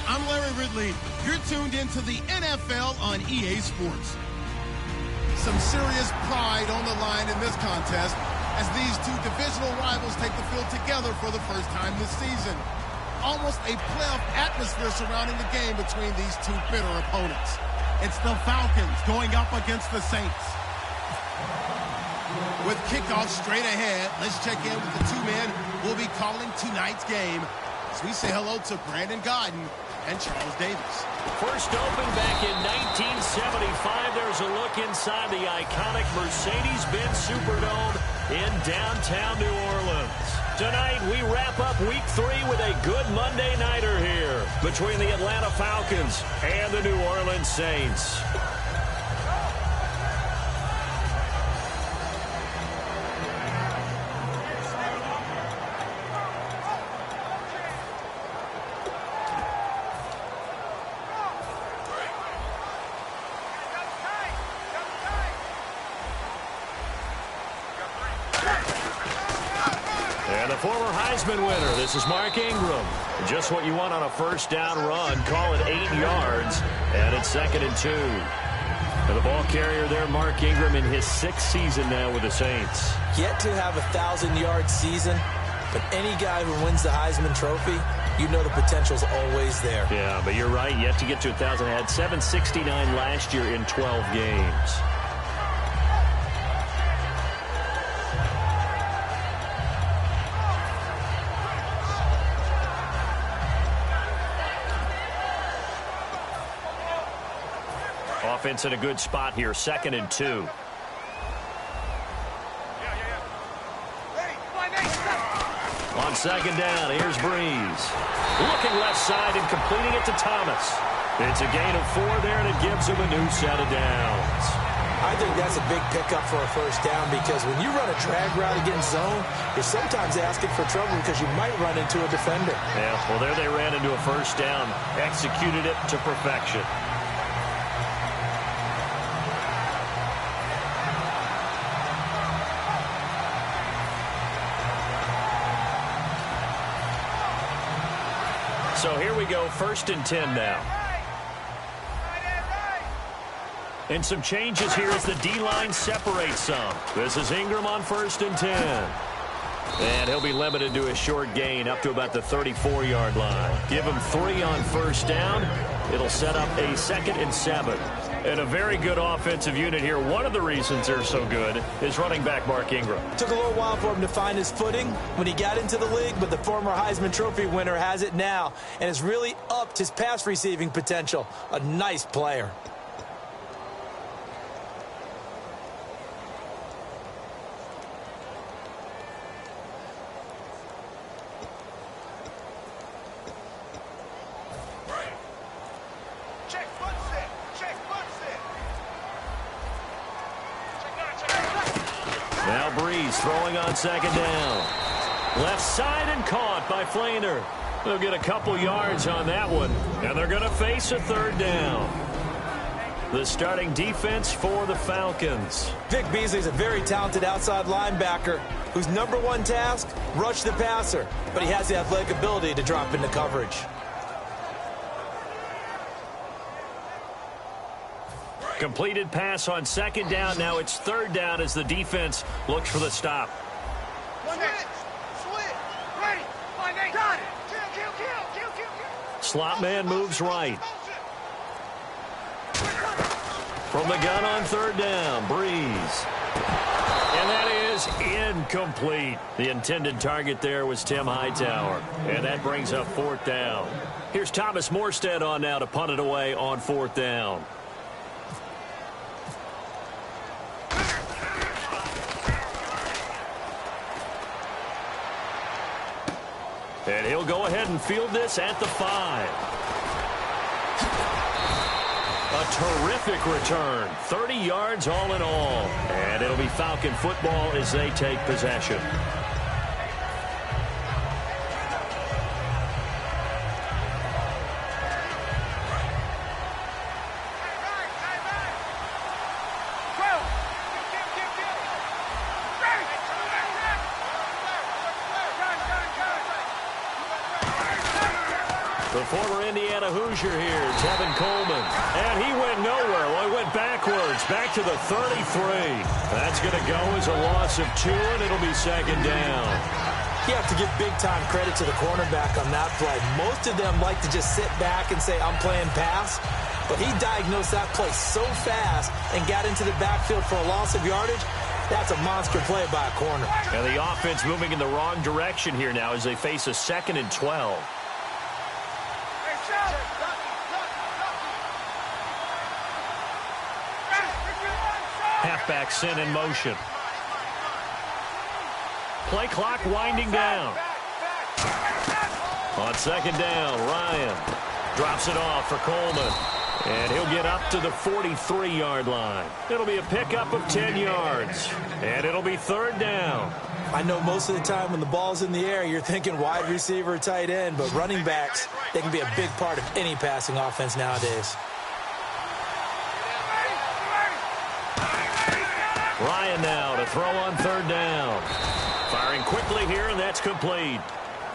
I'm Larry Ridley. You're tuned into the NFL on EA Sports. Some serious pride on the line in this contest as these two divisional rivals take the field together for the first time this season. Almost a playoff atmosphere surrounding the game between these two bitter opponents. It's the Falcons going up against the Saints. With kickoff straight ahead, let's check in with the two men who will be calling tonight's game. As we say hello to Brandon Godden and Charles Davis. First opened back in 1975. There's a look inside the iconic Mercedes-Benz Superdome in downtown New Orleans. Tonight, we wrap up Week 3 with a good Monday nighter here between the Atlanta Falcons and the New Orleans Saints. And the former Heisman winner, this is Mark Ingram. Just what you want on a first down run. Call it 8 yards, and it's 2nd and 2. And the ball carrier there, Mark Ingram, in his 6th season now with the Saints. Yet to have a 1,000-yard season, but any guy who wins the Heisman Trophy, you know the potential's always there. Yeah, but you're right, yet to get to 1,000. Had 769 last year in 12 games. Offense in a good spot here, 2nd and 2. On 2nd down, here's Breeze. Looking left side and completing it to Thomas. It's a gain of 4 there, and it gives him a new set of downs. I think that's a big pickup for a first down because when you run a drag route against zone, you're sometimes asking for trouble because you might run into a defender. Yeah, well, there they ran into a first down, executed it to perfection. So here we go, 1st and 10 now. And some changes here as the D-line separates some. This is Ingram on 1st and 10. And he'll be limited to a short gain up to about the 34-yard line. Give him 3 on first down. It'll set up a 2nd and 7. And a very good offensive unit here. One of the reasons they're so good is running back Mark Ingram. Took a little while for him to find his footing when he got into the league, but the former Heisman Trophy winner has it now and has really upped his pass receiving potential. A nice player. Now Breeze throwing on 2nd down. Left side and caught by Flainer. They'll get a couple yards on that one, and they're going to face a 3rd down. The starting defense for the Falcons. Vic Beasley's a very talented outside linebacker whose #1 task, rush the passer, but he has the athletic ability to drop into coverage. Completed pass on 2nd down. Now it's 3rd down as the defense looks for the stop. Slot man moves right. From the gun on 3rd down, Breeze. And that is incomplete. The intended target there was Tim Hightower. And that brings up 4th down. Here's Thomas Morstead on now to punt it away on 4th down. And he'll go ahead and field this at the 5. A terrific return. 30 yards all in all. And it'll be Falcon football as they take possession. The former Indiana Hoosier here, Tevin Coleman. And he went nowhere. Well, he went backwards, back to the 33. That's going to go as a loss of 2, and it'll be second down. You have to give big-time credit to the cornerback on that play. Most of them like to just sit back and say, I'm playing pass. But he diagnosed that play so fast and got into the backfield for a loss of yardage. That's a monster play by a corner. And the offense moving in the wrong direction here now as they face a 2nd and 12. Halfback sent in motion. Play clock winding down. On second down, Ryan drops it off for Coleman. And he'll get up to the 43-yard line. It'll be a pickup of 10 yards. And it'll be third down. I know most of the time when the ball's in the air, you're thinking wide receiver or tight end, but running backs, they can be a big part of any passing offense nowadays. Ryan now to throw on third down. Firing quickly here, and that's complete.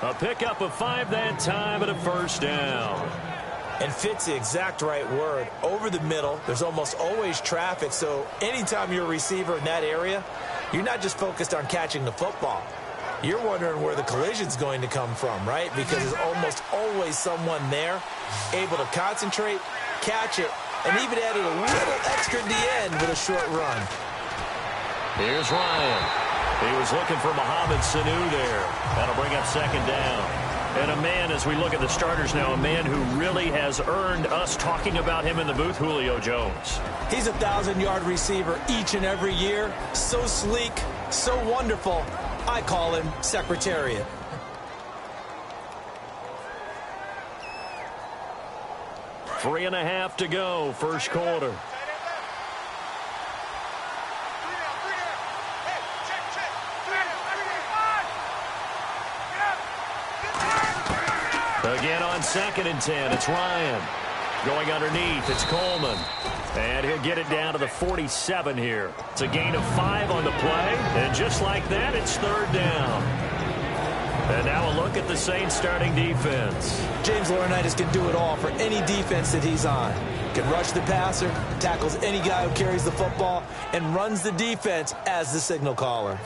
A pickup of 5 that time and a first down. And fit's the exact right word. Over the middle, there's almost always traffic, so anytime you're a receiver in that area, you're not just focused on catching the football. You're wondering where the collision's going to come from, right? Because there's almost always someone there able to concentrate, catch it, and even added a little extra at the end with a short run. Here's Ryan. He was looking for Mohamed Sanu there. That'll bring up second down. And a man, as we look at the starters now, a man who really has earned us talking about him in the booth, Julio Jones. He's a 1,000-yard receiver each and every year. So sleek, so wonderful. I call him Secretariat. 3.5 to go, first quarter. Again on 2nd and 10, it's Ryan. Going underneath, it's Coleman. And he'll get it down to the 47 here. It's a gain of 5 on the play. And just like that, it's third down. And now a look at the Saints starting defense. James Laurinaitis can do it all for any defense that he's on. Can rush the passer, tackles any guy who carries the football, and runs the defense as the signal caller.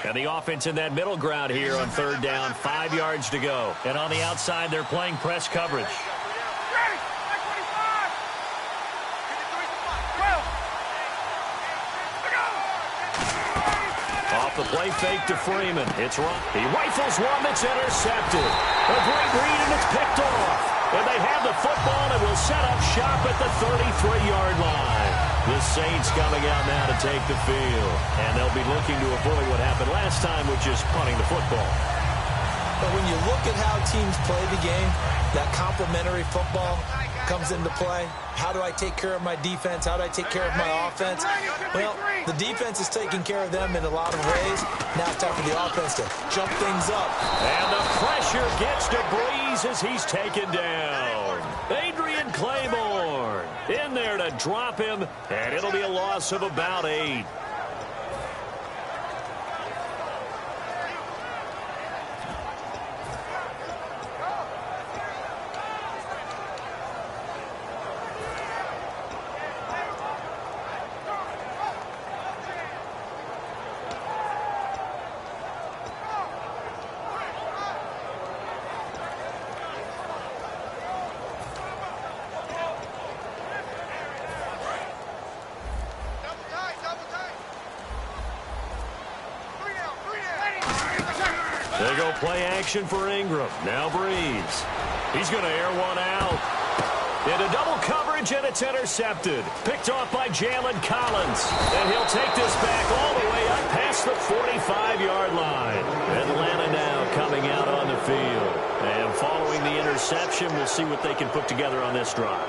And the offense in that middle ground here on third down, 5 yards to go. And on the outside, they're playing press coverage. Off the play fake to Freeman. It's wrong. He rifles one that's intercepted. A great read, and it's picked off. And they have the football and will set up shop at the 33-yard line. The Saints coming out now to take the field. And they'll be looking to avoid what happened last time, which is punting the football. But when you look at how teams play the game, that complementary football comes into play. How do I take care of my defense? How do I take care of my offense? Well, the defense is taking care of them in a lot of ways. Now it's time for the offense to jump things up. And the pressure gets to Breeze as he's taken down. Adrian Claiborne in there to drop him, and it'll be a loss of about 8. They go play action for Ingram. Now Breeze. He's going to air one out. Into double coverage, and it's intercepted. Picked off by Jalen Collins. And he'll take this back all the way up past the 45-yard line. Atlanta now coming out on the field. And following the interception, we'll see what they can put together on this drive.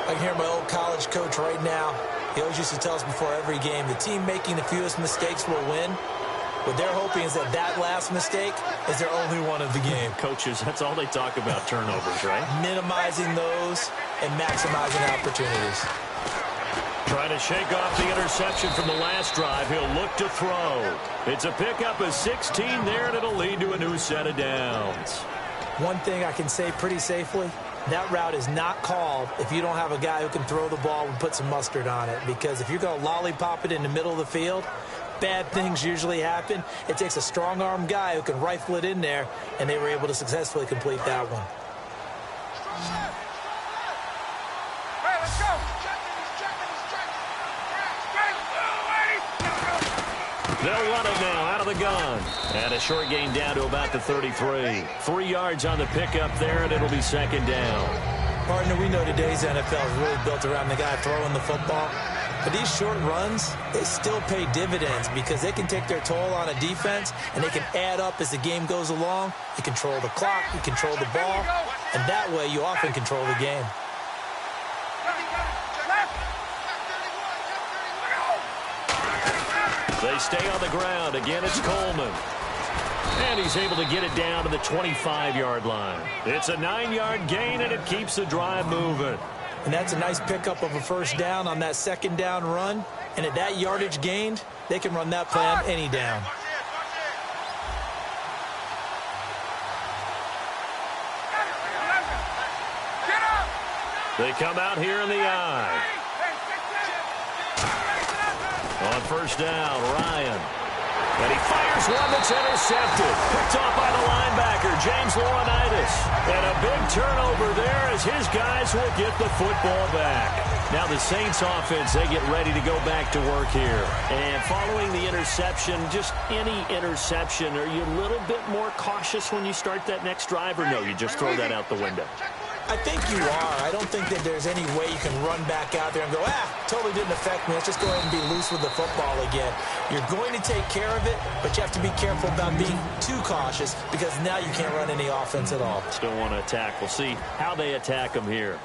I can hear my old college coach right now. He always used to tell us before every game, the team making the fewest mistakes will win. What they're hoping is that last mistake is their only one of the game. Coaches, that's all they talk about, turnovers, right? Minimizing those and maximizing opportunities. Trying to shake off the interception from the last drive. He'll look to throw. It's a pickup of 16 there, and it'll lead to a new set of downs. One thing I can say pretty safely, that route is not called if you don't have a guy who can throw the ball and put some mustard on it. Because if you're going to lollipop it in the middle of the field, bad things usually happen. It takes a strong-arm guy who can rifle it in there, and they were able to successfully complete that one. They'll run it now out of the gun. And a short gain down to about the 33. 3 yards on the pickup there, and it'll be second down. Partner, we know today's NFL is really built around the guy throwing the football. But these short runs, they still pay dividends because they can take their toll on a defense, and they can add up as the game goes along. You control the clock, you control the ball, and that way you often control the game. They stay on the ground. Again, it's Coleman. And he's able to get it down to the 25-yard line. It's a 9-yard gain, and it keeps the drive moving. And that's a nice pickup of a first down on that second down run. And at that yardage gained, they can run that play on any down. They come out here in the eye. On first down, Ryan. And he fires one that's intercepted. Picked off by the linebacker, James Laurinaitis. And a big turnover there as his guys will get the football back. Now the Saints offense, they get ready to go back to work here. And following the interception, just any interception, are you a little bit more cautious when you start that next drive, or no, you just throw that out the window? I think you are. I don't think that there's any way you can run back out there and go, totally didn't affect me. Let's just go ahead and be loose with the football again. You're going to take care of it, but you have to be careful about being too cautious because now you can't run any offense at all. Still want to attack. We'll see how they attack them here.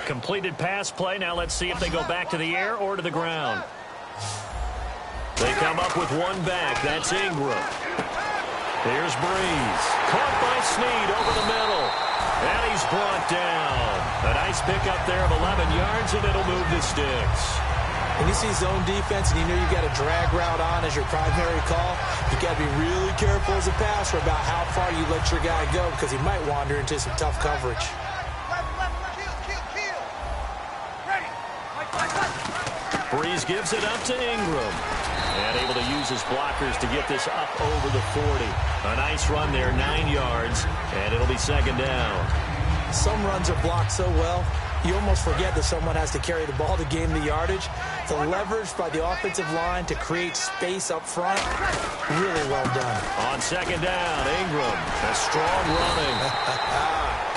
Completed pass play. Now let's see if they go back to the air or to the ground. They come up with one back. That's Ingram. Here's Breeze. Caught by Snead over the middle. And he's brought down. A nice pickup there of 11 yards, and it'll move the sticks. When you see zone defense and you know you've got a drag route on as your primary call, you've got to be really careful as a passer about how far you let your guy go because he might wander into some tough coverage. Breeze gives it up to Ingram. And able to use his blockers to get this up over the 40. A nice run there, 9 yards, and it'll be second down. Some runs are blocked so well, you almost forget that someone has to carry the ball to gain the yardage. The leverage by the offensive line to create space up front, really well done. On second down, Ingram, a strong running.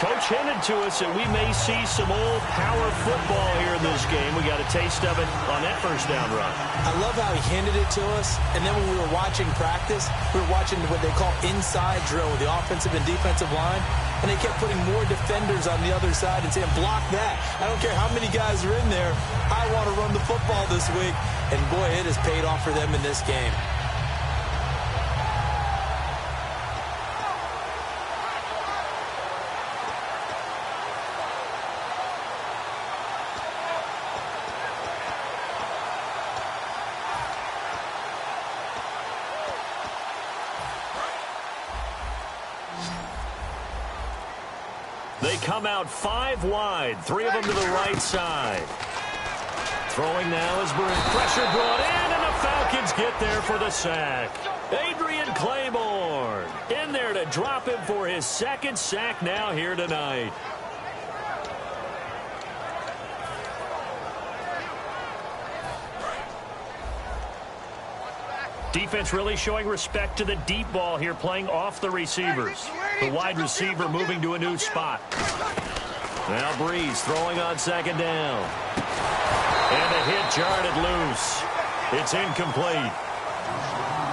Coach hinted to us that we may see some old power football here in this game. We got a taste of it on that first down run. I love how he hinted it to us, and then when we were watching practice, we were watching what they call inside drill with the offensive and defensive line, and they kept putting more defenders on the other side and saying, block that. I don't care how many guys are in there. I want to run the football this week, and boy, it has paid off for them in this game. They come out 5 wide, 3 of them to the right side. Throwing now is pressure brought in, and the Falcons get there for the sack. Adrian Claiborne in there to drop him for his second sack now here tonight. Defense really showing respect to the deep ball here, playing off the receivers. The wide receiver moving to a new spot. Now Breeze throwing on second down. And a hit jarred it loose. It's incomplete.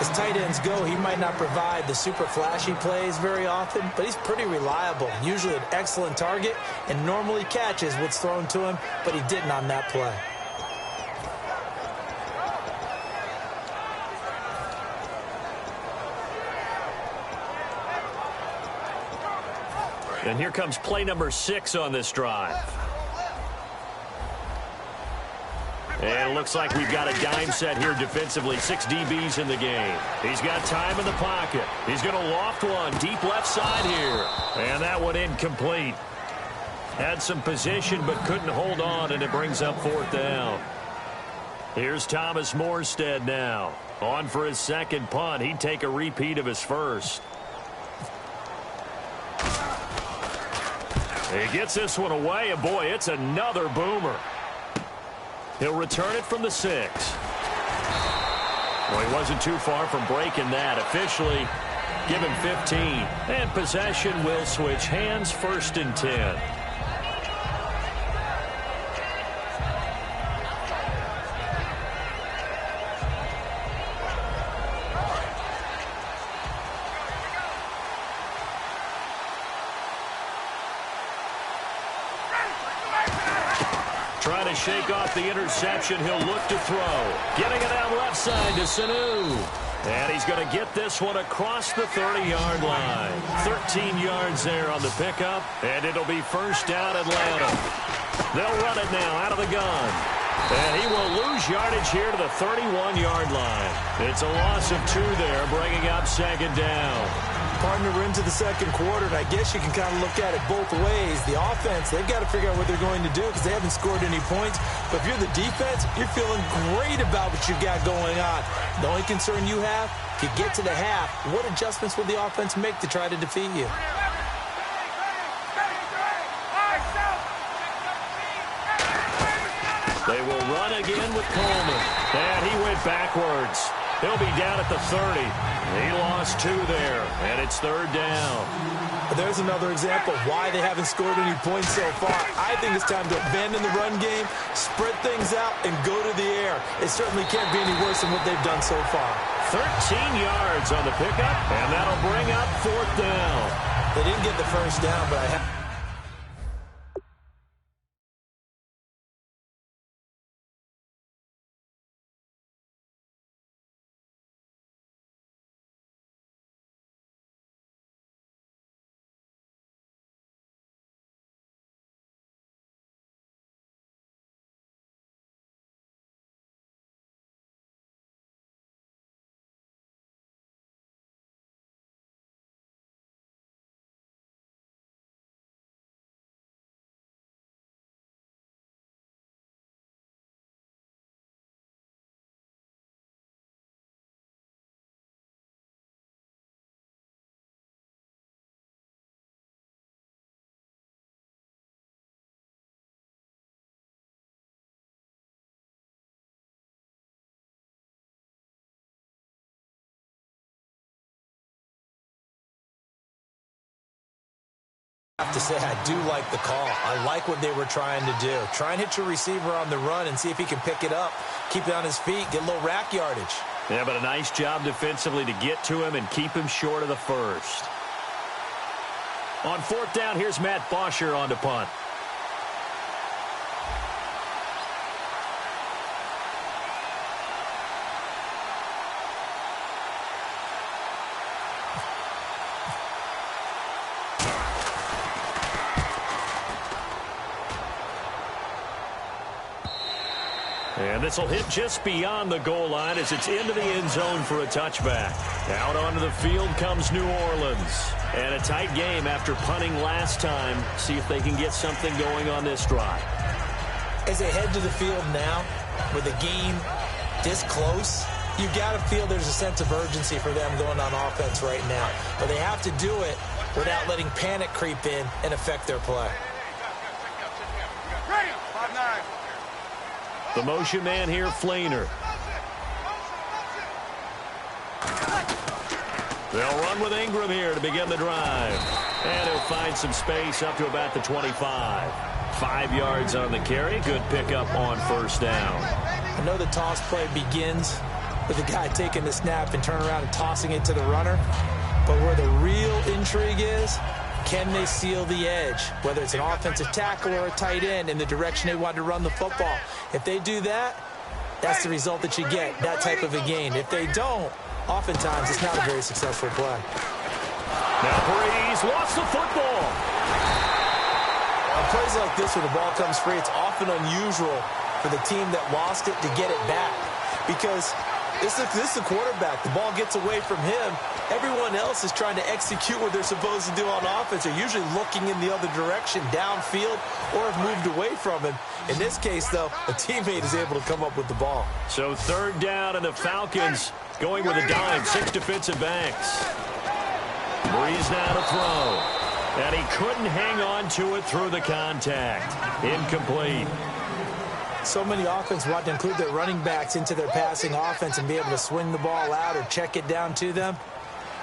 As tight ends go, he might not provide the super flashy plays very often, but he's pretty reliable. Usually an excellent target and normally catches what's thrown to him, but he didn't on that play. And here comes play number 6 on this drive. And it looks like we've got a dime set here defensively. 6 DBs in the game. He's got time in the pocket. He's going to loft one deep left side here. And that one incomplete. Had some position but couldn't hold on, and it brings up 4th down. Here's Thomas Morstead now. On for his second punt. He'd take a repeat of his first. He gets this one away, and boy, it's another boomer. He'll return it from the 6. Well, he wasn't too far from breaking that. Officially, give him 15. And possession will switch hands, 1st and 10. Trying to shake off the interception. He'll look to throw. Getting it out left side to Sanu. And he's going to get this one across the 30-yard line. 13 yards there on the pickup. And it'll be 1st down Atlanta. They'll run it now out of the gun. And he will lose yardage here to the 31-yard line. It's a loss of 2 there, bringing up 2nd down. Partner, we're into the 2nd quarter, and I guess you can kind of look at it both ways. The offense, they've got to figure out what they're going to do because they haven't scored any points. But if you're the defense, you're feeling great about what you've got going on. The only concern you have, if you get to the half, what adjustments will the offense make to try to defeat you? They will run again with Coleman. And he went backwards. He'll be down at the 30. He lost 2 there, and it's 3rd down. There's another example of why they haven't scored any points so far. I think it's time to abandon the run game, spread things out, and go to the air. It certainly can't be any worse than what they've done so far. 13 yards on the pickup, and that'll bring up 4th down. They didn't get the 1st down, but I have... have to say, I do like the call. I like what they were trying to do. Try and hit your receiver on the run and see if he can pick it up, keep it on his feet, get a little rack yardage. Yeah, but a nice job defensively to get to him and keep him short of the 1st. On 4th down, here's Matt Bosher on to punt. And this will hit just beyond the goal line as it's into the end zone for a touchback. Out onto the field comes New Orleans. And a tight game after punting last time. See if they can get something going on this drive. As they head to the field now, with the game this close, you've got to feel there's a sense of urgency for them going on offense right now. But they have to do it without letting panic creep in and affect their play. The motion man here, Flainer. They'll run with Ingram here to begin the drive. And he'll find some space up to about the 25. 5 yards on the carry. Good pickup on 1st down. I know the toss play begins with the guy taking the snap and turning around and tossing it to the runner. But where the real intrigue is, can they seal the edge, whether it's an offensive tackle or a tight end, in the direction they want to run the football? If they do that, that's the result that you get, that type of a gain. If they don't, oftentimes it's not a very successful play. Now Breeze lost the football. On plays like this where the ball comes free, it's often unusual for the team that lost it to get it back. Because this is the quarterback. The ball gets away from him. Everyone else is trying to execute what they're supposed to do on offense. They're usually looking in the other direction, downfield, or have moved away from him. In this case, though, a teammate is able to come up with the ball. So third down, and the Falcons going with a dime. 6 defensive backs. Breeze now to throw. And he couldn't hang on to it through the contact. Incomplete. So many offenses want to include their running backs into their passing offense and be able to swing the ball out or check it down to them.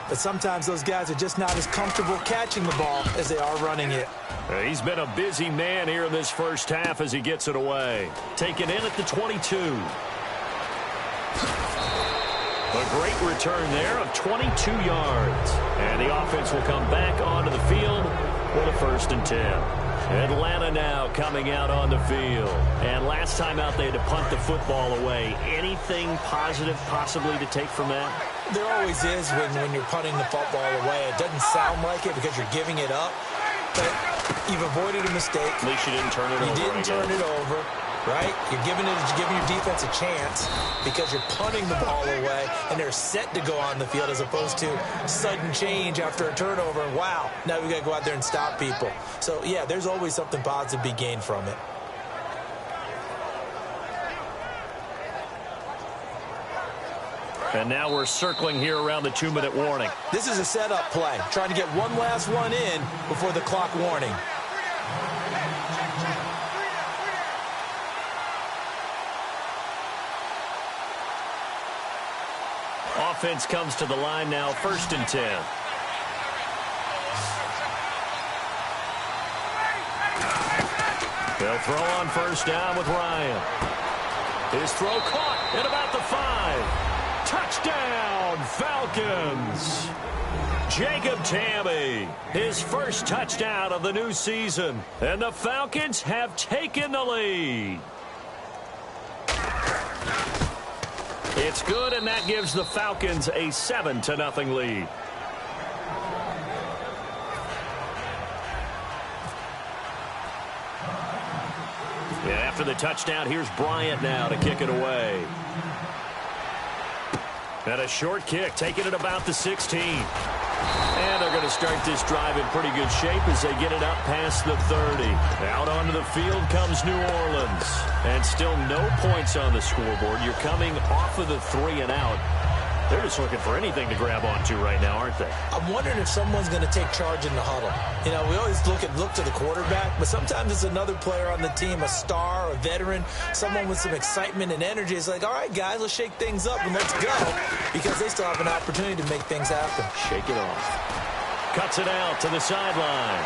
But sometimes those guys are just not as comfortable catching the ball as they are running it. He's been a busy man here in this first half as he gets it away. Taken in at the 22. A great return there of 22 yards. And the offense will come back onto the field with a 1st and 10. Atlanta now coming out on the field. And last time out, they had to punt the football away. Anything positive possibly to take from that? There always is when you're punting the football away. It doesn't sound like it because you're giving it up. But you've avoided a mistake. At least you didn't turn it over. You didn't turn it over. Right? You're giving your defense a chance because you're punting the ball away, and they're set to go on the field as opposed to sudden change after a turnover. And wow, now we got to go out there and stop people. So, yeah, there's always something positive to be gained from it. And now we're circling here around the 2-minute warning. This is a setup play, trying to get one last one in before the clock warning. Offense comes to the line now, 1st and 10. They'll throw on 1st down with Ryan. His throw caught at about the 5. Touchdown, Falcons. Jacob Tamme, his first touchdown of the new season. And the Falcons have taken the lead. It's good, and that gives the Falcons a 7-0 lead. And after the touchdown, here's Bryant now to kick it away. And a short kick, taking it about the 16. And they're going to start this drive in pretty good shape as they get it up past the 30. Out onto the field comes New Orleans. And still no points on the scoreboard. You're coming off of the 3 and out. They're just looking for anything to grab onto right now, aren't they? I'm wondering if someone's going to take charge in the huddle. You know, we always look to the quarterback, but sometimes it's another player on the team, a star, a veteran, someone with some excitement and energy. It's like, all right, guys, let's shake things up and let's go, because they still have an opportunity to make things happen. Shake it off. Cuts it out to the sideline.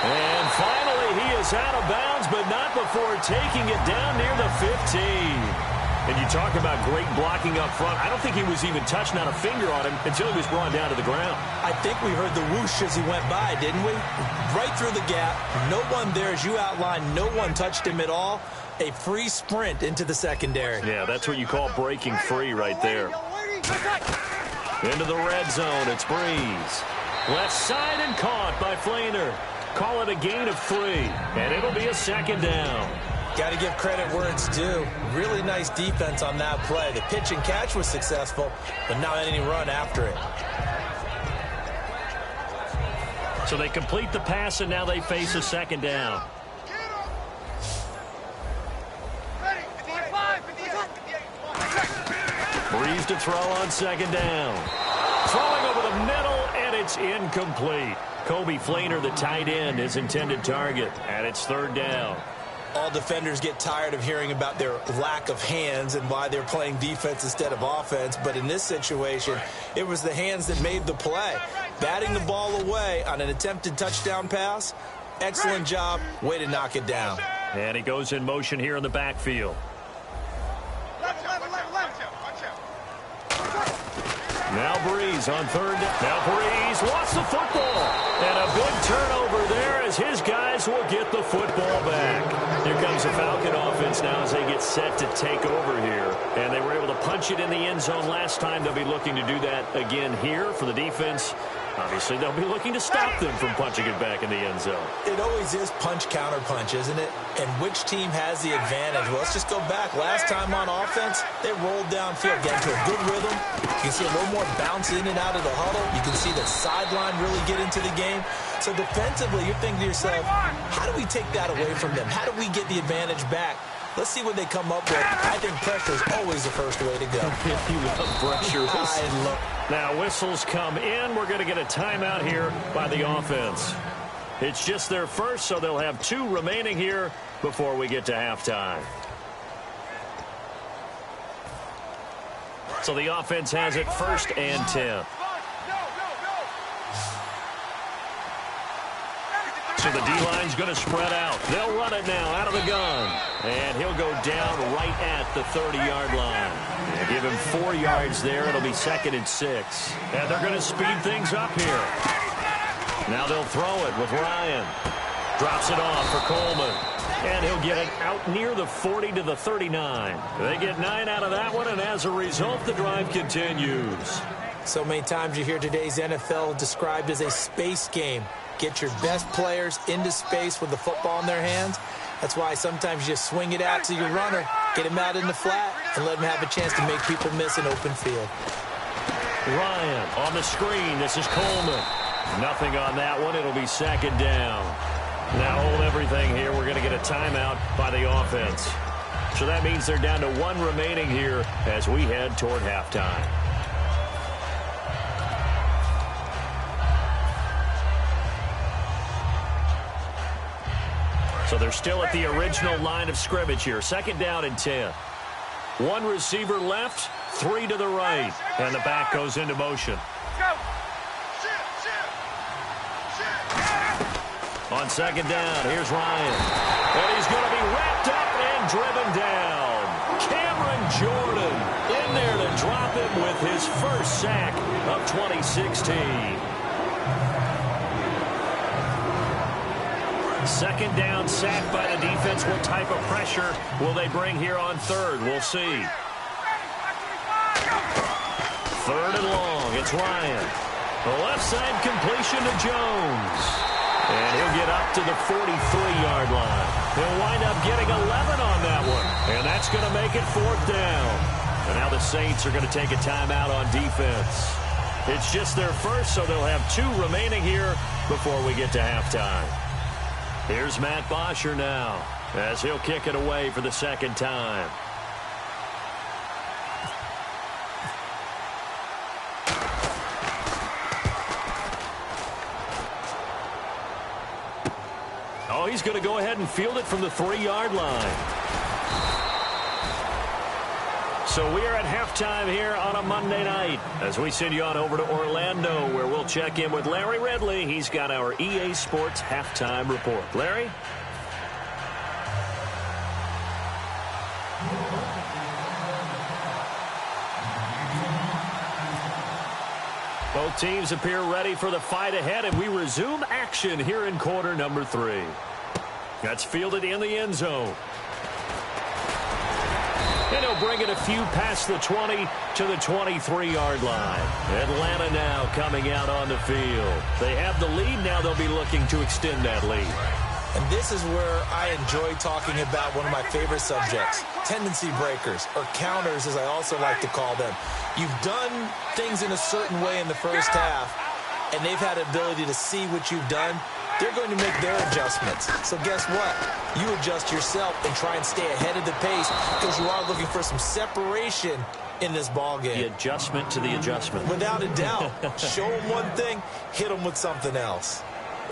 And finally, he is out of bounds, but not before taking it down near the 15. And you talk about great blocking up front. I don't think he was even touched, not a finger on him, until he was brought down to the ground. I think we heard the whoosh as he went by, didn't we? Right through the gap. No one there, as you outlined. No one touched him at all. A free sprint into the secondary. Yeah, that's what you call breaking free right there. Into the red zone, it's Breeze. Left side and caught by Flainer. Call it a gain of 3, and it'll be a 2nd down. Got to give credit where it's due. Really nice defense on that play. The pitch and catch was successful, but not any run after it. So they complete the pass, and now they face a 2nd down. Breeze to throw on 2nd down. Throwing over the middle, and it's incomplete. Kobe Flainer, the tight end, his intended target, and it's 3rd down. All defenders get tired of hearing about their lack of hands and why they're playing defense instead of offense. But in this situation, it was the hands that made the play. Batting the ball away on an attempted touchdown pass. Excellent job. Way to knock it down. And he goes in motion here in the backfield. Now Breeze on 3rd down. Now Breeze lost the football. And a big turnover there as his guys will get the football back. Here comes the Falcon offense now as they get set to take over here. And they were able to punch it in the end zone last time. They'll be looking to do that again here for the defense. Obviously, they'll be looking to stop them from punching it back in the end zone. It always is punch-counter-punch, isn't it? And which team has the advantage? Well, let's just go back. Last time on offense, they rolled downfield, get into a good rhythm. You can see a little more bounce in and out of the huddle. You can see the sideline really get into the game. So defensively, you're thinking to yourself, how do we take that away from them? How do we get the advantage back? Let's see what they come up with. I think pressure is always the first way to go. If you love pressure. Now, whistles come in. We're going to get a timeout here by the offense. It's just their first, so they'll have 2 remaining here before we get to halftime. So the offense has it 1st and 10. So the D-line's going to spread out. They'll run it now out of the gun. And he'll go down right at the 30-yard line. And give him 4 yards there. It'll be 2nd and 6. And they're going to speed things up here. Now they'll throw it with Ryan. Drops it off for Coleman. And he'll get it out near the 40 to the 39. They get 9 out of that one, and as a result, the drive continues. So many times you hear today's NFL described as a space game. Get your best players into space with the football in their hands. That's why sometimes you just swing it out to your runner, get him out in the flat, and let him have a chance to make people miss an open field. Ryan on the screen. This is Coleman. Nothing on that one. It'll be 2nd down. Now hold everything here. We're going to get a timeout by the offense. So that means they're down to 1 remaining here as we head toward halftime. So they're still at the original line of scrimmage here. 2nd down and 10. 1 receiver left, 3 to the right. And the back goes into motion. On 2nd down, here's Ryan. And he's going to be wrapped up and driven down. Cameron Jordan in there to drop him with his first sack of 2016. 2nd down sack by the defense. What type of pressure will they bring here on 3rd? We'll see. 3rd and long. It's Ryan. The left side completion to Jones. And he'll get up to the 43-yard line. He'll wind up getting 11 on that one. And that's going to make it 4th down. And now the Saints are going to take a timeout on defense. It's just their first, so they'll have 2 remaining here before we get to halftime. Here's Matt Bosher now as he'll kick it away for the 2nd time. Oh, he's going to go ahead and field it from the 3-yard line. So we are at halftime here on a Monday night as we send you on over to Orlando, where we'll check in with Larry Ridley. He's got our EA Sports halftime report. Larry? Both teams appear ready for the fight ahead, and we resume action here in quarter number 3. That's fielded in the end zone. And he'll bring it a few past the 20 to the 23-yard line. Atlanta now coming out on the field. They have the lead. Now they'll be looking to extend that lead. And this is where I enjoy talking about one of my favorite subjects, tendency breakers, or counters as I also like to call them. You've done things in a certain way in the first half, and they've had the ability to see what you've done. They're going to make their adjustments. So guess what? You adjust yourself and try and stay ahead of the pace because you are looking for some separation in this ball game. The adjustment to the adjustment. Without a doubt. Show them one thing, hit them with something else.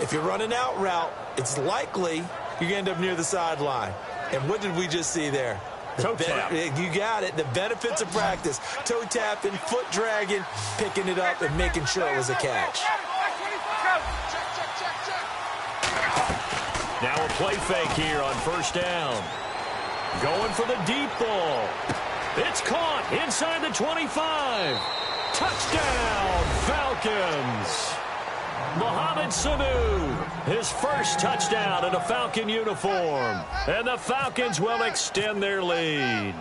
If you're running out route, it's likely you're going to end up near the sideline. And what did we just see there? Toe tap. You got it. The benefits of practice. Toe tapping, foot dragging, picking it up, and making sure it was a catch. Now a play fake here on 1st down. Going for the deep ball. It's caught inside the 25. Touchdown, Falcons. Mohamed Sanu, his first touchdown in a Falcon uniform. And the Falcons will extend their lead.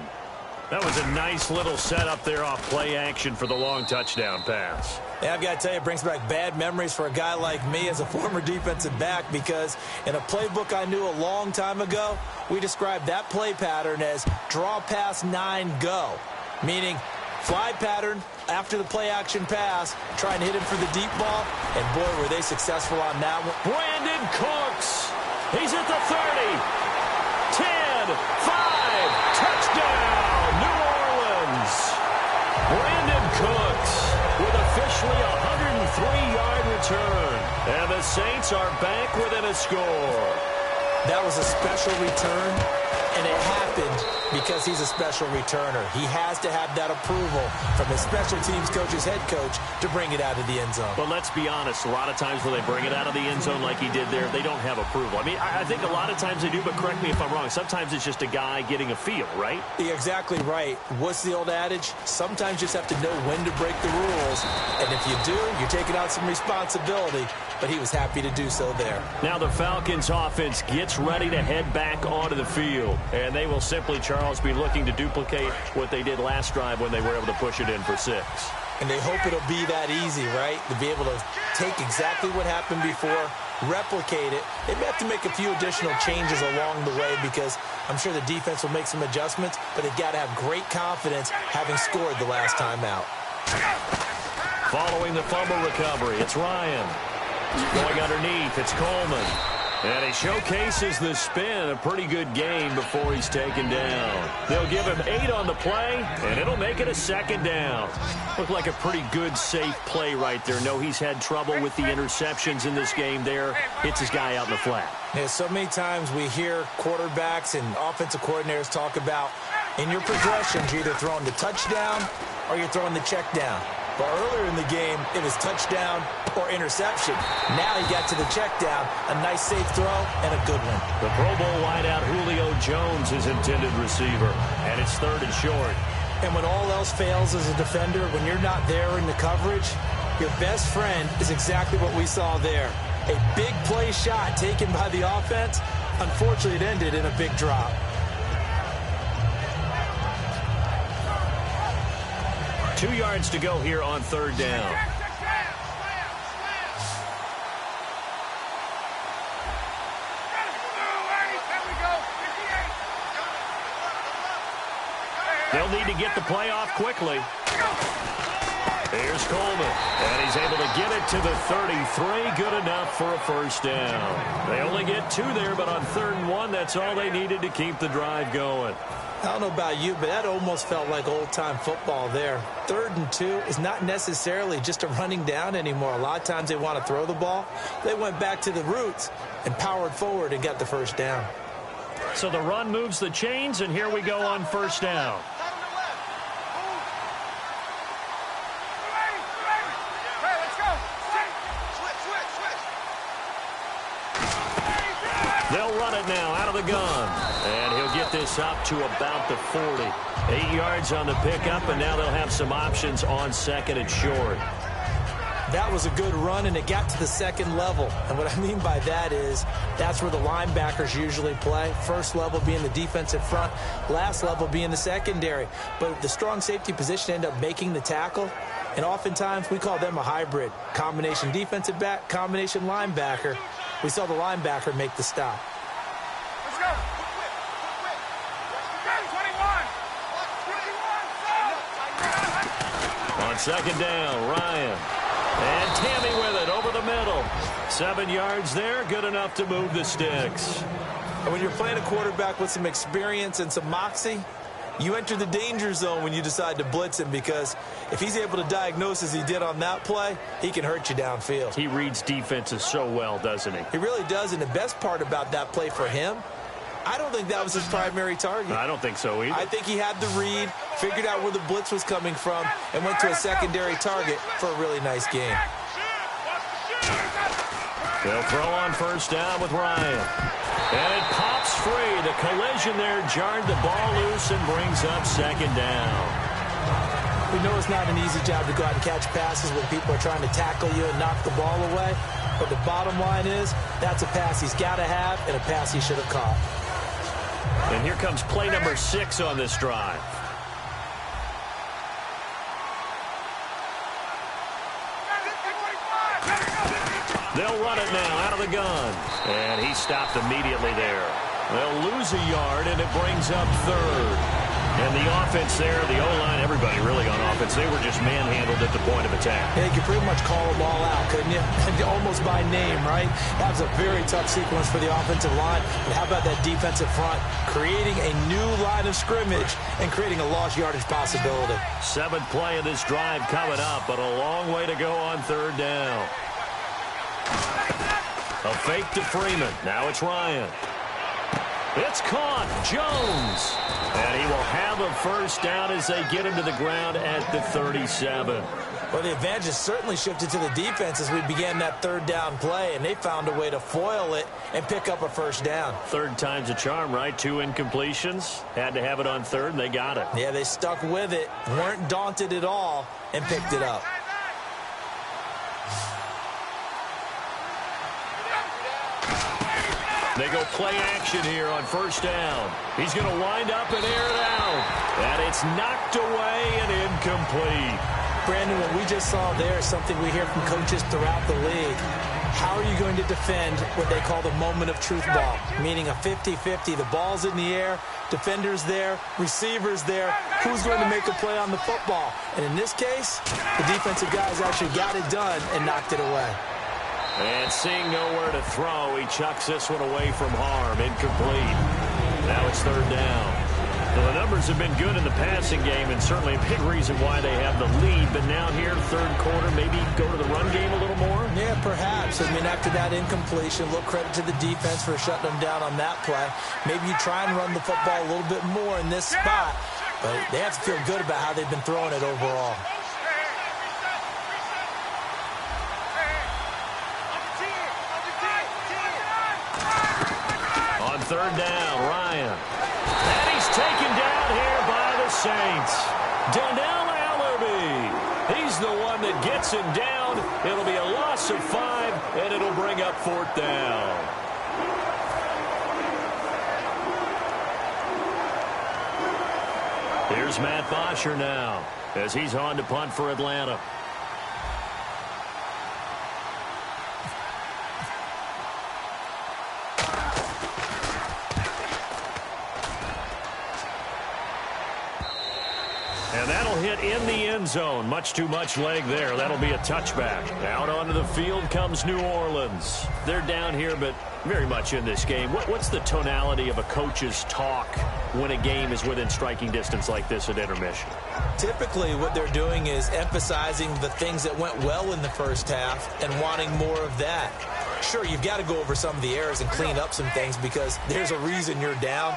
That was a nice little setup there off play action for the long touchdown pass. Yeah, I've got to tell you, it brings back bad memories for a guy like me as a former defensive back, because in a playbook I knew a long time ago, we described that play pattern as draw pass 9 go, meaning fly pattern after the play action pass, trying to hit him for the deep ball, and boy, were they successful on that one. Brandon Cooks, he's at the 30, 10, 5, touchdown, New Orleans. Brandon Cooks with officially a 103-yard return, and the Saints are back within a score. That was a special return, and it happened because he's a special returner. He has to have that approval from his special teams coach's head coach to bring it out of the end zone. But let's be honest, a lot of times when they bring it out of the end zone like he did there, they don't have approval. I mean, I think a lot of times they do, but correct me if I'm wrong. Sometimes it's just a guy getting a feel, right? You're exactly right. What's the old adage? Sometimes you just have to know when to break the rules. And if you do, you're taking out some responsibility. But he was happy to do so there. Now the Falcons offense gets ready to head back onto the field. And they will simply, Charles, be looking to duplicate what they did last drive when they were able to push it in for 6. And they hope it'll be that easy, right? To be able to take exactly what happened before, replicate it. They may have to make a few additional changes along the way, because I'm sure the defense will make some adjustments, but they've got to have great confidence having scored the last time out. Following the fumble recovery, it's Ryan. Going underneath, it's Coleman. And he showcases the spin, a pretty good game before he's taken down. They'll give him 8 on the play, and it'll make it a 2nd down. Looked like a pretty good, safe play right there. No, he's had trouble with the interceptions in this game there. Hits his guy out in the flat. Yeah, so many times we hear quarterbacks and offensive coordinators talk about, in your progressions, you're either throwing the touchdown or you're throwing the check down. But earlier in the game, it was touchdown or interception. Now he got to the check down, a nice safe throw, and a good one. The Pro Bowl wideout Julio Jones is intended receiver, and it's 3rd and short. And when all else fails as a defender, when you're not there in the coverage, your best friend is exactly what we saw there. A big play shot taken by the offense. Unfortunately, it ended in a big drop. 2 yards to go here on 3rd down. They'll need to get the play off quickly. Here's Coleman, and he's able to get it to the 33. Good enough for a 1st down. They only get 2 there, but on 3rd and 1, that's all they needed to keep the drive going. I don't know about you, but that almost felt like old-time football there. 3rd and 2 is not necessarily just a running down anymore. A lot of times they want to throw the ball. They went back to the roots and powered forward and got the 1st down. So the run moves the chains, and here we go on 1st down. They'll run it now out of the gun. And he'll get this up to about the 40. 8 yards on the pickup, and now they'll have some options on 2nd and short. That was a good run, and it got to the 2nd level. And what I mean by that is that's where the linebackers usually play. First level being the defensive front, last level being the secondary. But the strong safety position ended up making the tackle. And oftentimes we call them a hybrid. Combination defensive back, combination linebacker. We saw the linebacker make the stop. Let's go. On 2nd down, Ryan. And Tammy with it over the middle. 7 yards there, good enough to move the sticks. And when you're playing a quarterback with some experience and some moxie, you enter the danger zone when you decide to blitz him, because if he's able to diagnose as he did on that play, he can hurt you downfield. He reads defenses so well, doesn't he? He really does, and the best part about that play for him, I don't think that was his primary target. I don't think so either. I think he had the read, figured out where the blitz was coming from, and went to a secondary target for a really nice game. They'll throw on 1st down with Ryan. And it pops free. The collision there jarred the ball loose and brings up 2nd down. We know it's not an easy job to go out and catch passes when people are trying to tackle you and knock the ball away. But the bottom line is that's a pass he's got to have and a pass he should have caught. And here comes play number 6 on this drive. They'll run it now out of the gun. And he stopped immediately there. They'll lose a yard, and it brings up third. And the offense there, the O-line, everybody really on offense, they were just manhandled at the point of attack. Yeah, you could pretty much call them all out, couldn't you? Almost by name, right? That was a very tough sequence for the offensive line. But how about that defensive front? Creating a new line of scrimmage and creating a lost yardage possibility. 7th play of this drive coming up, but a long way to go on third down. A fake to Freeman. Now it's Ryan. It's caught. Jones. And he will have a first down as they get him to the ground at the 37. Well, the advantage has certainly shifted to the defense as we began that third down play, and they found a way to foil it and pick up a first down. Third time's a charm, right? 2 incompletions. Had to have it on third, and they got it. Yeah, they stuck with it, weren't daunted at all, and picked it up. They go play action here on first down. He's going to wind up and air it out. And it's knocked away and incomplete. Brandon, what we just saw there is something we hear from coaches throughout the league. How are you going to defend what they call the moment of truth ball, meaning a 50-50. The ball's in the air, defenders there, receivers there. Who's going to make a play on the football? And in this case, the defensive guys actually got it done and knocked it away. And seeing nowhere to throw, he chucks this one away from harm. Incomplete. Now it's third down. Well, the numbers have been good in the passing game, and certainly a big reason why they have the lead. But now here, third quarter, maybe go to the run game a little more? Yeah, perhaps. I mean, after that incompletion, a little credit to the defense for shutting them down on that play. Maybe you try and run the football a little bit more in this spot. But they have to feel good about how they've been throwing it overall. Third down, Ryan. And he's taken down here by the Saints. Donnell Allerby. He's the one that gets him down. It'll be a loss of 5, and it'll bring up fourth down. Here's Matt Bosher now as he's on to punt for Atlanta. And that'll hit in the end zone. Much too much leg there. That'll be a touchback. Out onto the field comes New Orleans. They're down here, but very much in this game. What's the tonality of a coach's talk when a game is within striking distance like this at intermission? Typically, what they're doing is emphasizing the things that went well in the first half and wanting more of that. Sure, you've got to go over some of the errors and clean up some things because there's a reason you're down.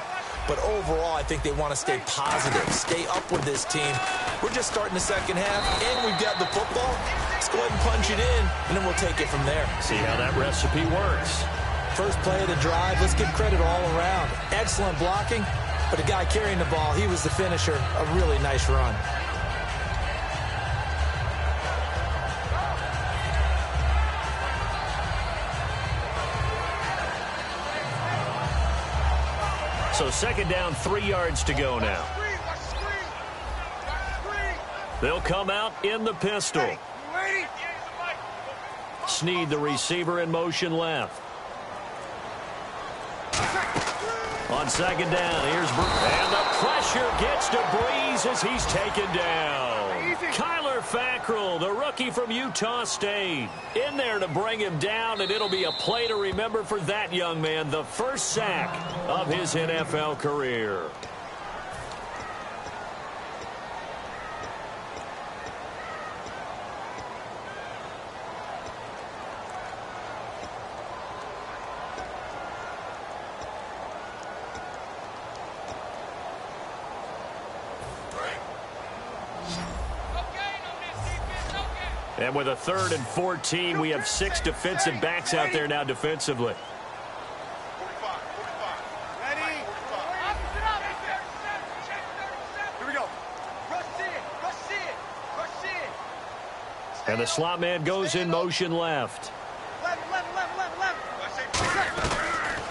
But overall, I think they want to stay positive, stay up with this team. We're just starting the second half, and we've got the football. Let's go ahead and punch it in, and then we'll take it from there. See how that recipe works. First play of the drive, let's give credit all around. Excellent blocking, but the guy carrying the ball, he was the finisher. A really nice run. So second down, 3 yards to go now. They'll come out in the pistol. Snead, the receiver, in motion left. On second down, here's and the pressure gets to Breeze as he's taken down. Kyler Fackrell, the rookie from Utah State, in there to bring him down, and it'll be a play to remember for that young man, the first sack of his NFL career. And with a 3rd and 14, we have 6 defensive backs out there now defensively. Here we go. And the slot man goes in motion left.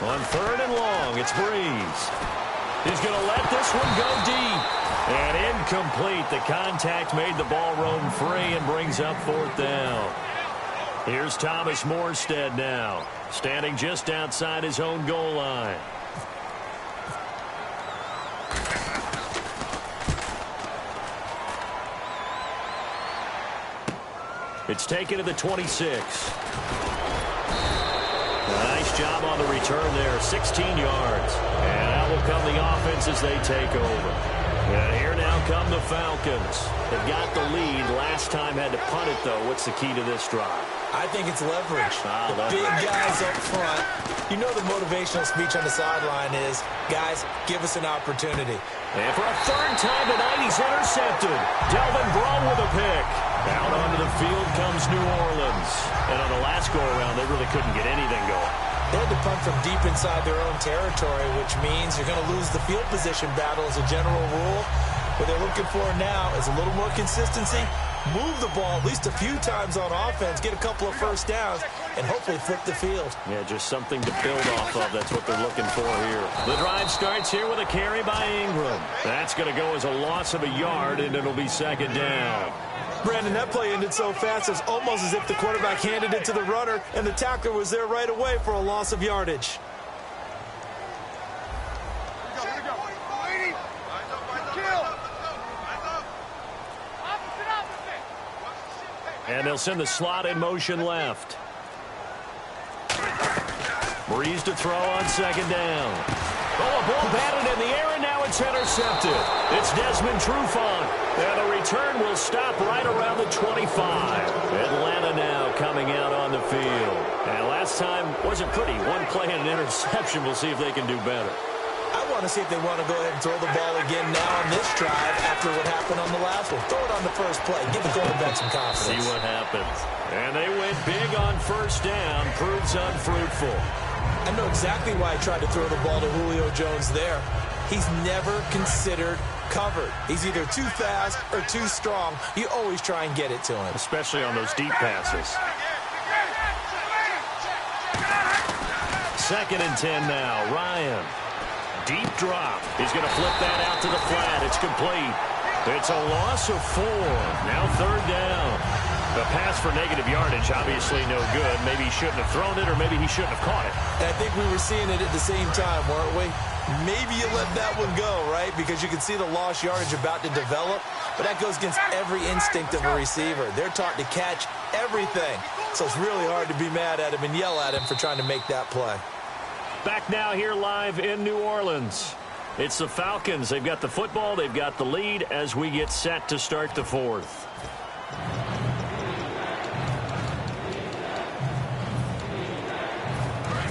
On 3rd and long, it's Breeze. He's going to let this one go deep. And incomplete. The contact made the ball roam free and brings up 4th down. Here's Thomas Morstead now, standing just outside his own goal line. It's taken to the 26. Nice job on the return there, 16 yards. And out will come the offense as they take over. And here now come the Falcons. They got the lead. Last time had to punt it, though. What's the key to this drive? I think it's leverage. The big guys up front. You know the motivational speech on the sideline is, guys, give us an opportunity. And for a third time tonight, he's intercepted. Delvin Breaux with a pick. Out onto the field comes New Orleans. And on the last go-around, they really couldn't get anything going. They had to punt from deep inside their own territory, which means you're going to lose the field position battle as a general rule. What they're looking for now is a little more consistency, move the ball at least a few times on offense, get a couple of first downs, and hopefully flip the field. Yeah, just something to build off of. That's what they're looking for here. The drive starts here with a carry by Ingram. That's going to go as a loss of a yard, and it'll be second down. Brandon, that play ended so fast, it's almost as if the quarterback handed it to the runner, and the tackler was there right away for a loss of yardage. And they'll send the slot in motion left. Breeze to throw on second down. Oh, a ball batted in the air, and now it's intercepted. It's Desmond Trufant. And the return will stop right around the 25. Atlanta now coming out on the field. And last time wasn't pretty. One play and an interception. We'll see if they can do better. I want to see if they want to go ahead and throw the ball again now on this drive after what happened on the last one. Throw it on the first play. Give the quarterback some confidence. See what happens. And they went big on first down. Proves unfruitful. I know exactly why I tried to throw the ball to Julio Jones there. He's never considered covered. He's either too fast or too strong. You always try and get it to him. Especially on those deep passes. Second and 10 now. Ryan. Deep drop. He's going to flip that out to the flat. It's complete. It's a loss of 4. Now third down. The pass for negative yardage, obviously no good. Maybe he shouldn't have thrown it, or maybe he shouldn't have caught it. And I think we were seeing it at the same time, weren't we? Maybe you let that one go, right? Because you can see the lost yardage about to develop. But that goes against every instinct of a receiver. They're taught to catch everything. So it's really hard to be mad at him and yell at him for trying to make that play. Back now here live in New Orleans. It's the Falcons. They've got the football. They've got the lead as we get set to start the fourth.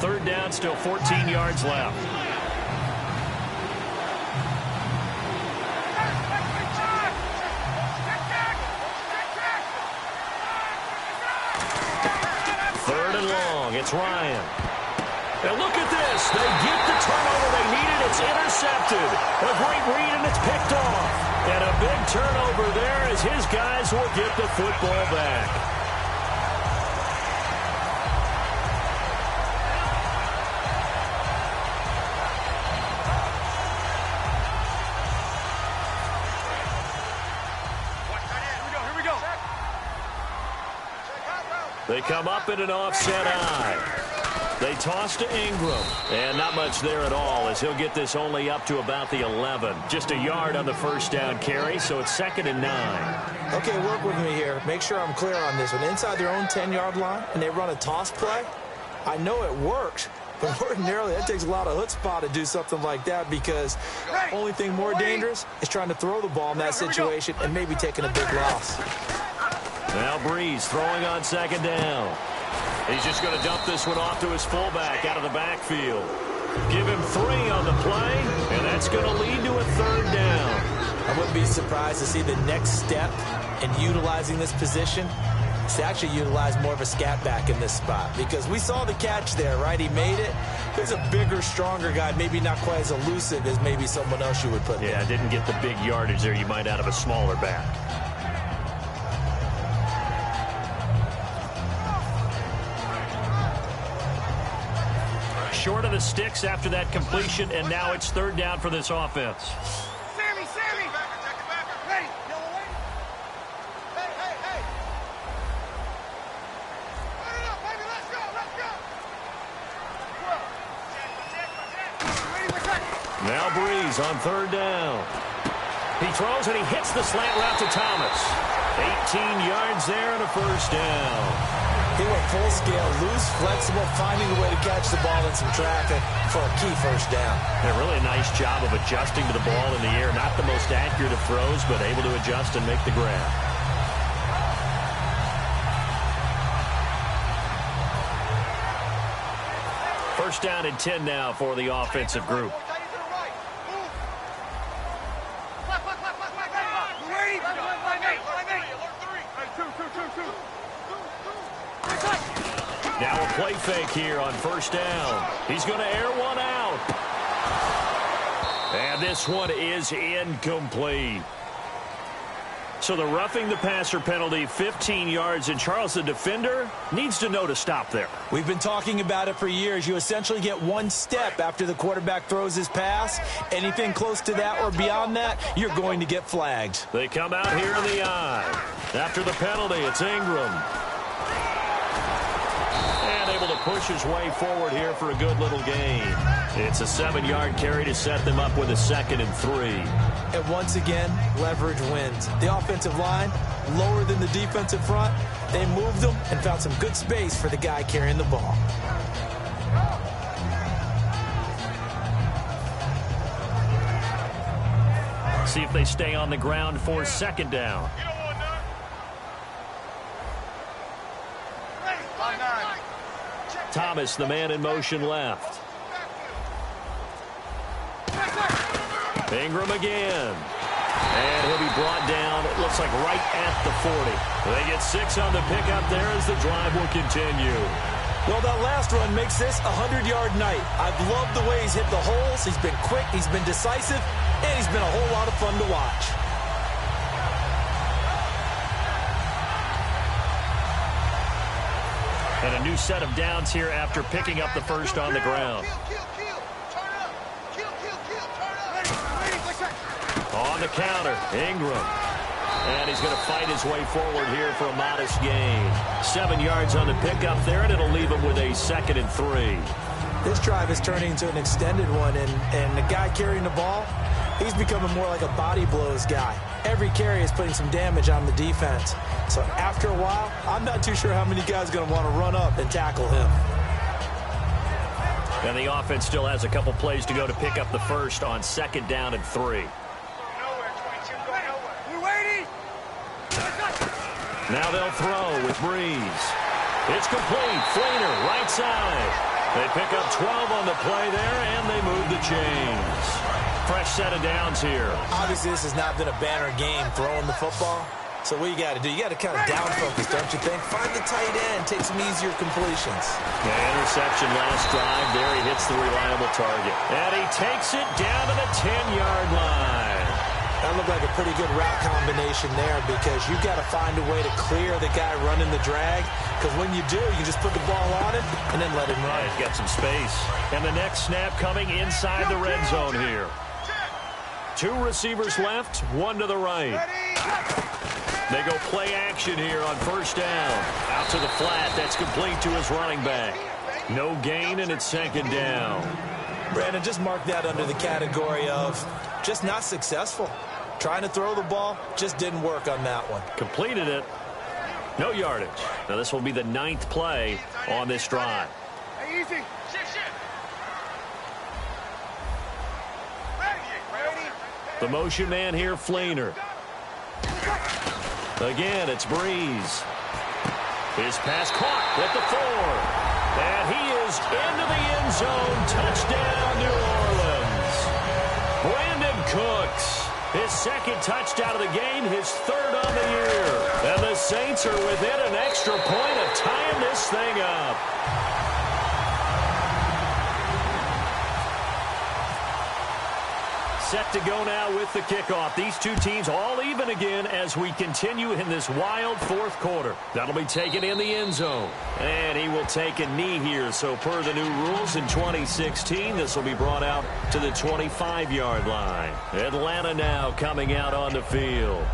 Third down, still 14 yards left. Third and long. It's Ryan. And look at this. They get the turnover they needed. It's intercepted. A great read, and it's picked off. And a big turnover there as his guys will get the football back. They come up in an offset eye. They toss to Ingram. And not much there at all as he'll get this only up to about the 11. Just a yard on the first down carry, so it's second and 9. Okay, work with me here. Make sure I'm clear on this one. Inside their own 10-yard line, and they run a toss play. I know it works, but ordinarily that takes a lot of chutzpah to do something like that because the only thing more dangerous is trying to throw the ball in that situation and maybe taking a big loss. Now Breeze throwing on second down. He's just going to dump this one off to his fullback out of the backfield. Give him 3 on the play, and that's going to lead to a third down. I wouldn't be surprised to see the next step in utilizing this position is to actually utilize more of a scat back in this spot because we saw the catch there, right? He made it. There's a bigger, stronger guy, maybe not quite as elusive as maybe someone else you would put there. Yeah, didn't get the big yardage there you might out of a smaller back. Short of the sticks after that completion, and now it's third down for this offense. Sammy! Ready! Hey! Now Breeze on third down. He throws and he hits the slant route to Thomas. 18 yards there and a first down. He went full scale, loose, flexible, finding a way to catch the ball in some traffic for a key first down. A really nice job of adjusting to the ball in the air. Not the most accurate of throws, but able to adjust and make the grab. First down and 10 now for the offensive group. Now a play fake here on first down. He's going to air one out. And this one is incomplete. So the roughing the passer penalty, 15 yards, and Charles, the defender, needs to know to stop there. We've been talking about it for years. You essentially get one step after the quarterback throws his pass. Anything close to that or beyond that, you're going to get flagged. They come out here in the eye. After the penalty, it's Ingram. And able to push his way forward here for a good little gain. It's a 7-yard carry to set them up with a 2nd and 3. And once again, leverage wins. The offensive line, lower than the defensive front. They moved them and found some good space for the guy carrying the ball. See if they stay on the ground for 2nd down. Thomas, the man in motion left. Ingram again. And he'll be brought down, it looks like right at the 40. They get 6 on the pickup there as the drive will continue. Well, that last run makes this a 100-yard night. I've loved the way he's hit the holes. He's been quick, he's been decisive, and he's been a whole lot of fun to watch. And a new set of downs here after picking up the first on the ground. On the counter, Ingram. And he's going to fight his way forward here for a modest gain. 7 yards on the pickup there, and it'll leave him with a 2nd and 3. This drive is turning into an extended one, and the guy carrying the ball, he's becoming more like a body blows guy. Every carry is putting some damage on the defense. So after a while, I'm not too sure how many guys are going to want to run up and tackle him. And the offense still has a couple plays to go to pick up the first on 2nd down and 3. Now they'll throw with Breeze. It's complete. Fleener, right side. They pick up 12 on the play there, and they move the chains. Fresh set of downs here. Obviously, this has not been a banner game throwing the football. So what you got to do, you got to kind of down focus, don't you think? Find the tight end, take some easier completions. The interception last drive. There he hits the reliable target. And he takes it down to the 10-yard line. That looked like a pretty good route combination there because you've got to find a way to clear the guy running the drag. Because when you do, you just put the ball on it and then let him run. He's got some space. And the next snap coming inside the red zone here. 2 receivers left, 1 to the right. They go play action here on first down. Out to the flat. That's complete to his running back. No gain, and it's 2nd down. Brandon, just mark that under the category of just not successful. Trying to throw the ball, just didn't work on that one. Completed it. No yardage. Now this will be the 9th play on this drive. Hey, easy. The motion man here, Fleener. Again, it's Breeze. His pass caught at the 4. And he is into the end zone. Touchdown, New Orleans. Brandon Cooks. His 2nd touchdown of the game, his 3rd on the year. And the Saints are within an extra point of tying this thing up. Set to go now with the kickoff. These two teams all even again as we continue in this wild 4th quarter. That'll be taken in the end zone. And he will take a knee here. So per the new rules in 2016, this will be brought out to the 25-yard line. Atlanta now coming out on the field.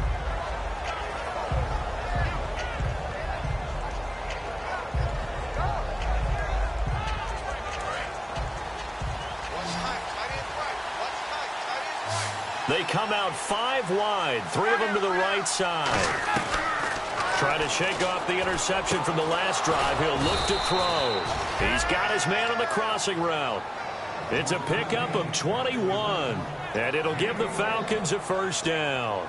They come out 5 wide, 3 of them to the right side. Trying to shake off the interception from the last drive. He'll look to throw. He's got his man on the crossing route. It's a pickup of 21, and it'll give the Falcons a first down.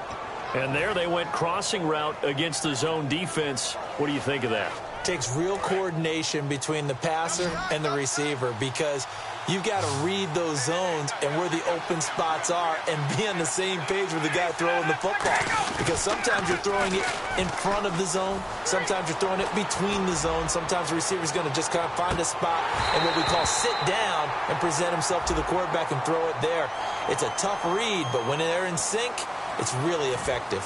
And there they went crossing route against the zone defense. What do you think of that? Takes real coordination between the passer and the receiver because you've got to read those zones and where the open spots are and be on the same page with the guy throwing the football. Because sometimes you're throwing it in front of the zone. Sometimes you're throwing it between the zones. Sometimes the receiver's going to just kind of find a spot and what we call sit down and present himself to the quarterback and throw it there. It's a tough read, but when they're in sync, it's really effective.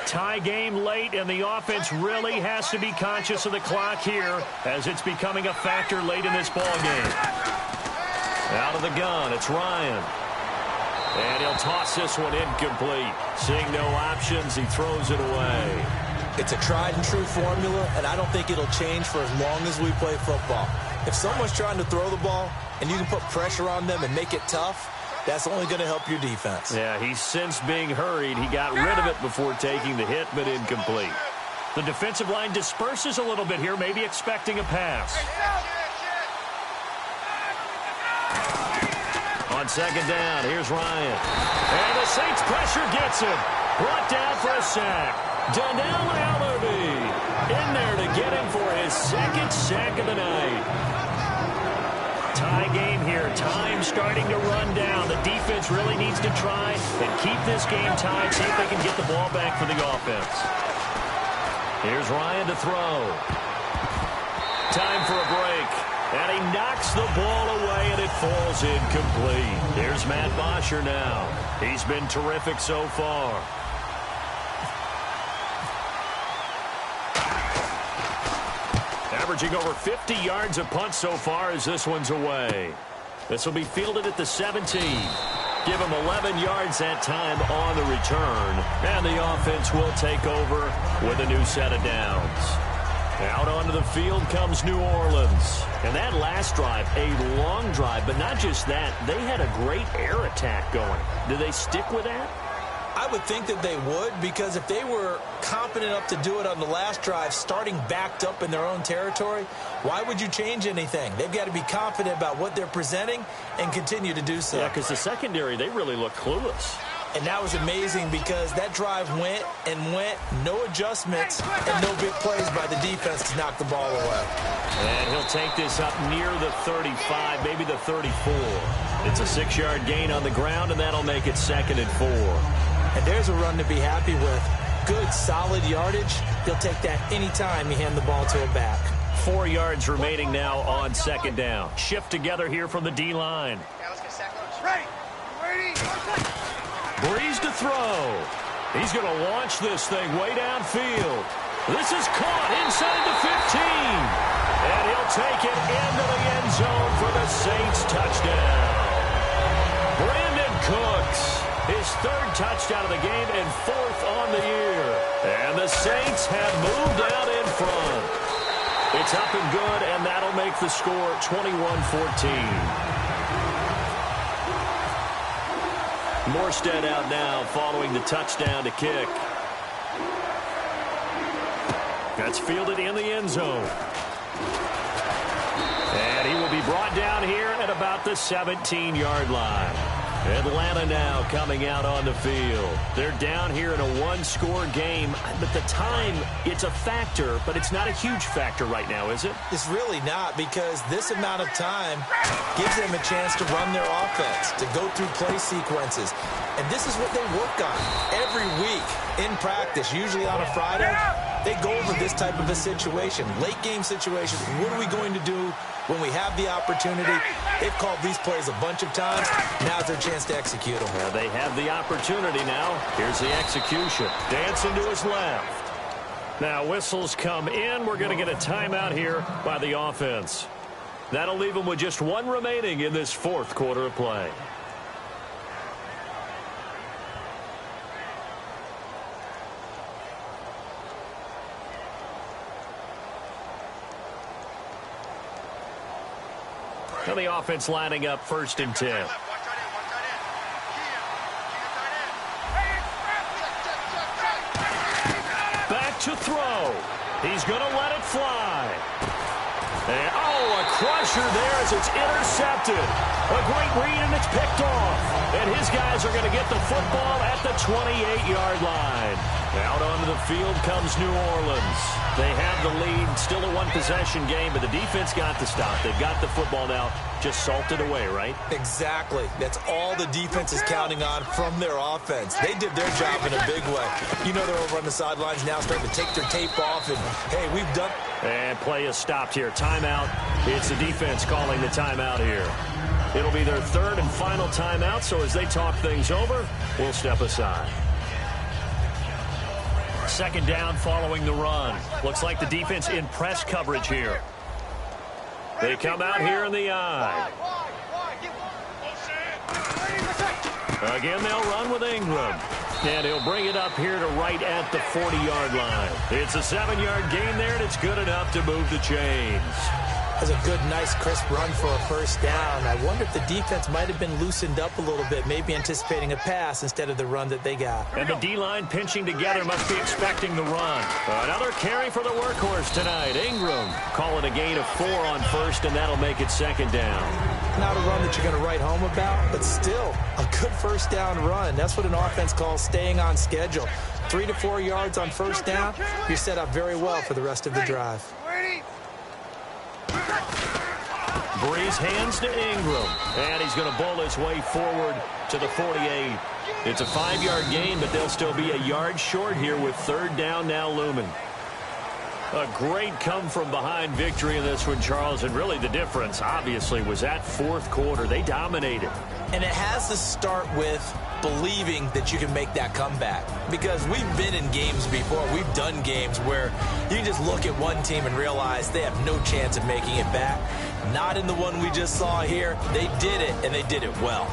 Tie game late, and the offense really has to be conscious of the clock here as it's becoming a factor late in this ball game. Out of the gun, it's Ryan. And he'll toss this one incomplete. Seeing no options, he throws it away. It's a tried-and-true formula, and I don't think it'll change for as long as we play football. If someone's trying to throw the ball and you can put pressure on them and make it tough, that's only going to help your defense. Yeah, he's since being hurried. He got rid of it before taking the hit, but incomplete. The defensive line disperses a little bit here, maybe expecting a pass. On second down, here's Ryan. And the Saints pressure gets him. Brought down for a sack. Donnell Allerby in there to get him for his second sack of the night. Tie game here. Time starting to run down. The defense really needs to try and keep this game tied, see if they can get the ball back for the offense. Here's Ryan to throw. Time for a break. And he knocks the ball away, and it falls incomplete. Here's Matt Bosher now. He's been terrific so far. Averaging over 50 yards a punt so far as this one's away. This will be fielded at the 17. Give him 11 yards that time on the return. And the offense will take over with a new set of downs. Out onto the field comes New Orleans. And that last drive, a long drive, but not just that. They had a great air attack going. Do they stick with that? I would think that they would, because if they were competent enough to do it on the last drive, starting backed up in their own territory, why would you change anything? They've got to be confident about what they're presenting and continue to do so. Yeah, because the secondary, they really look clueless. And that was amazing because that drive went and went, no adjustments, and no big plays by the defense to knock the ball away. And he'll take this up near the 35, maybe the 34. It's a 6-yard gain on the ground, and that'll make it 2nd and 4. And there's a run to be happy with. Good, solid yardage. He'll take that anytime you hand the ball to a back. 4 yards remaining now on 2nd down. Shift together here from the D-line. Breeze to throw. He's going to launch this thing way downfield. This is caught inside the 15. And he'll take it into the end zone for the Saints touchdown. Brandon Cooks. His 3rd touchdown of the game and 4th on the year. And the Saints have moved out in front. It's up and good, and that'll make the score 21-14. Morstead out now following the touchdown to kick. That's fielded in the end zone. And he will be brought down here at about the 17-yard line. Atlanta now coming out on the field. They're down here in a 1-score game, but the time, it's a factor, but it's not a huge factor right now, is it? It's really not, because this amount of time gives them a chance to run their offense, to go through play sequences. And this is what they work on every week in practice, usually on a Friday. They go over this type of a situation, late game situation. What are we going to do when we have the opportunity? They've called these plays a bunch of times. Now's their chance to execute them. Well, they have the opportunity now. Here's the execution. Dancing to his left. Now whistles come in. We're going to get a timeout here by the offense. That'll leave them with just 1 remaining in this 4th quarter of play. And the offense lining up 1st and 10. Back to throw. He's going to let it fly. And, a crusher there as it's intercepted. A great read, and it's picked off. And his guys are going to get the football at the 28-yard line. Out onto the field comes New Orleans. They have the lead, still a one-possession game, but the defense got the stop. They've got the football now, just salted away, right? Exactly. That's all the defense is counting on from their offense. They did their job in a big way. You know they're over on the sidelines now starting to take their tape off, and, hey, we've done... And play is stopped here. Timeout. It's the defense calling the timeout here. It'll be their 3rd and final timeout, so as they talk things over, we'll step aside. 2nd down following the run. Looks like the defense in press coverage here. They come out here in the eye. Again, they'll run with Ingram. And he'll bring it up here to right at the 40-yard line. It's a 7-yard gain there, and it's good enough to move the chains. That's a good, nice, crisp run for a 1st down. I wonder if the defense might have been loosened up a little bit, maybe anticipating a pass instead of the run that they got. And the D-line pinching together must be expecting the run. Another carry for the workhorse tonight. Ingram calling a gain of 4 on 1st, and that'll make it 2nd down. Not a run that you're going to write home about, but still a good 1st down run. That's what an offense calls staying on schedule. 3 to 4 yards on 1st down, you're set up very well for the rest of the drive. Breeze hands to Ingram, and he's going to bowl his way forward to the 48. It's a 5-yard gain, but they'll still be a yard short here with 3rd down now looming. A great come-from-behind victory in this one, Charles, and really the difference, obviously, was that 4th quarter. They dominated. And it has to start with believing that you can make that comeback. Because we've been in games before. We've done games where you just look at one team and realize they have no chance of making it back. Not in the one we just saw here. They did it, and they did it well.